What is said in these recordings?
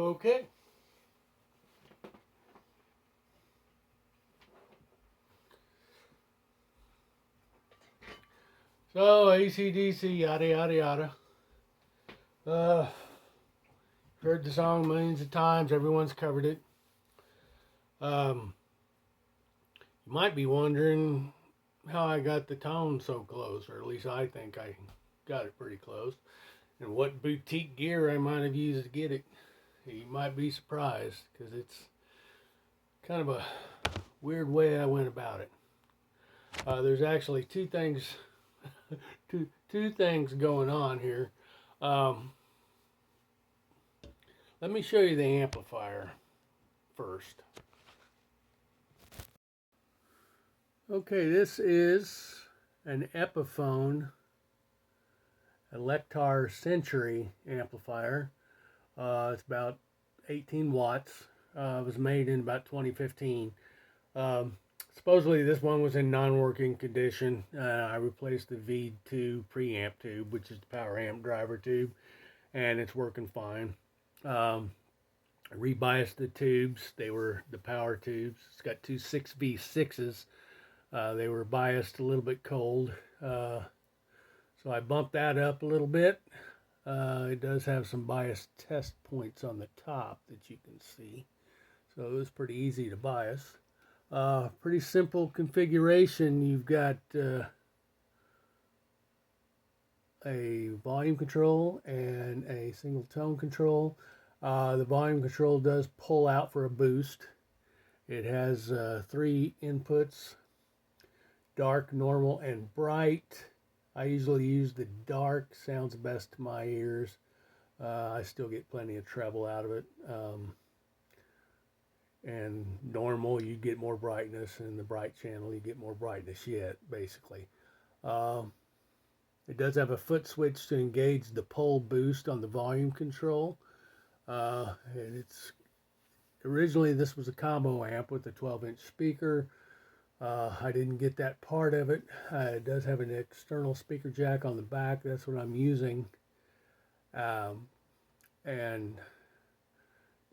Okay. So AC/DC, yada yada yada. Uh, Heard the song millions of times. Everyone's covered it. You might be wondering how I got the tone so close, or at least I think I got it pretty close, and what boutique gear I might have used to get it. You might be surprised because it's kind of a weird way I went about it. There's actually two things, two things going on here. Um, Let me show you the amplifier first. Okay, this is an Epiphone Electar Century amplifier. It's about 18 watts. It was made in about 2015. Supposedly this one was in non-working condition. I replaced the V2 preamp tube, which is the power amp driver tube, and it's working fine. I rebiased the tubes. They were the power tubes. It's got two 6V6s. They were biased a little bit cold. So I bumped that up a little bit. It does have some bias test points on the top that you can see. So it was pretty easy to bias. Pretty simple configuration. You've got a volume control and a single tone control. The volume control does pull out for a boost. It has 3 inputs: dark, normal, and bright. I usually use the dark, sounds best to my ears. I still get plenty of treble out of it. And normal, you get more brightness, and the bright channel, you get more brightness yet, basically. It does have a foot switch to engage the pole boost on the volume control. And it's originally, this was a combo amp with a 12-inch speaker. I didn't get that part of it. It does have an external speaker jack on the back. That's what I'm using. And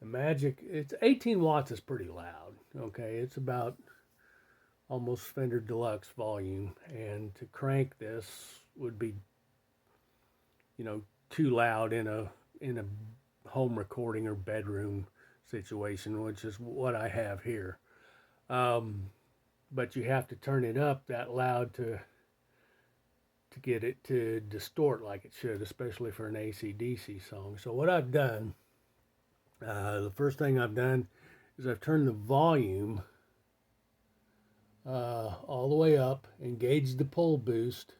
the magic, it's 18 watts is pretty loud. Okay, it's about almost Fender Deluxe volume. And to crank this would be, too loud in a home recording or bedroom situation, which is what I have here. But you have to turn it up that loud to get it to distort like it should, especially for an AC/DC song. So what I've done, the first thing I've done is I've turned the volume all the way up, engaged the pole boost,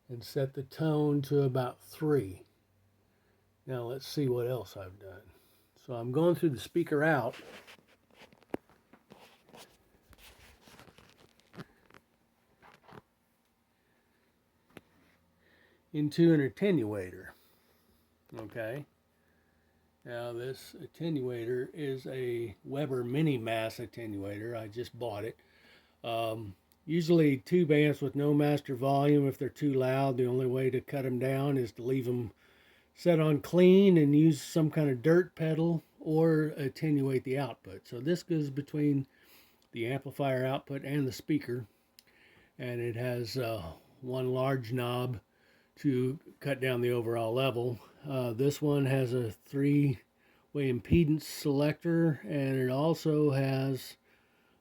and set the tone to about 3. Now let's see what else I've done. So I'm going through the speaker out. Into an attenuator. Okay. Now this attenuator is a Weber Mini Mass attenuator. I just bought it. Usually tube amps with no master volume, if they're too loud, the only way to cut them down is to leave them set on clean and use some kind of dirt pedal or attenuate the output. So this goes between the amplifier output and the speaker, and it has one large knob to cut down the overall level. This one has a 3-way impedance selector, and it also has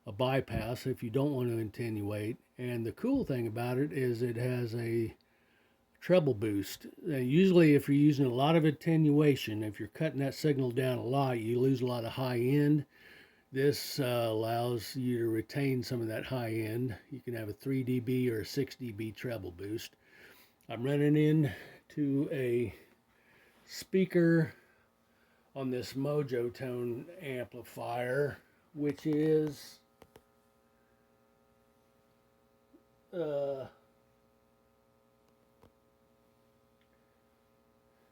a bypass if you don't want to attenuate. And the cool thing about it is it has a treble boost. Usually if you're using a lot of attenuation, if you're cutting that signal down a lot, you lose a lot of high end. This allows you to retain some of that high end. You can have a 3 dB or a 6 dB treble boost. I'm running in to a speaker on this Mojo Tone amplifier, which is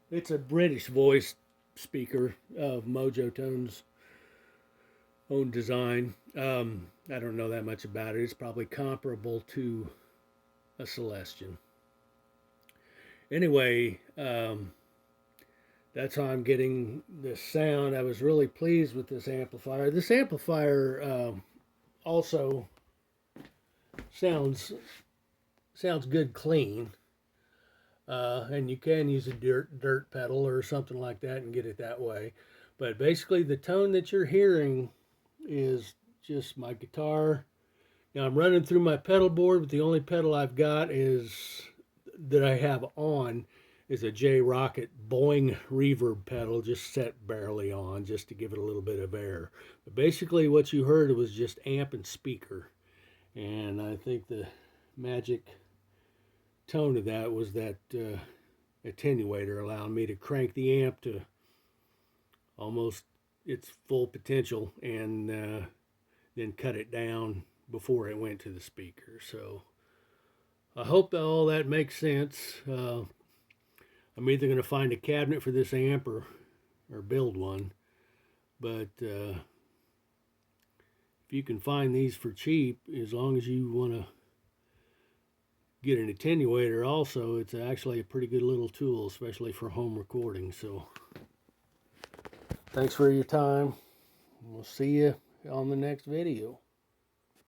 it's a British voice speaker of Mojo Tone's own design. I don't know that much about it. It's probably comparable to a Celestion. Anyway, that's how I'm getting the sound. I was really pleased with this amplifier. This amplifier also sounds good clean. And you can use a dirt pedal or something like that and get it that way. But basically the tone that you're hearing is just my guitar. Now I'm running through my pedal board, but the only pedal I've got that I have on is a J Rocket Boing reverb pedal, just set barely on, just to give it a little bit of air. But basically what you heard was just amp and speaker. And I think the magic tone of that was that attenuator, allowing me to crank the amp to almost its full potential and then cut it down before it went to the speaker. So I hope that all that makes sense. I'm either going to find a cabinet for this amp or build one. But if you can find these for cheap, as long as you want to get an attenuator also, it's actually a pretty good little tool, especially for home recording. So thanks for your time. We'll see you on the next video.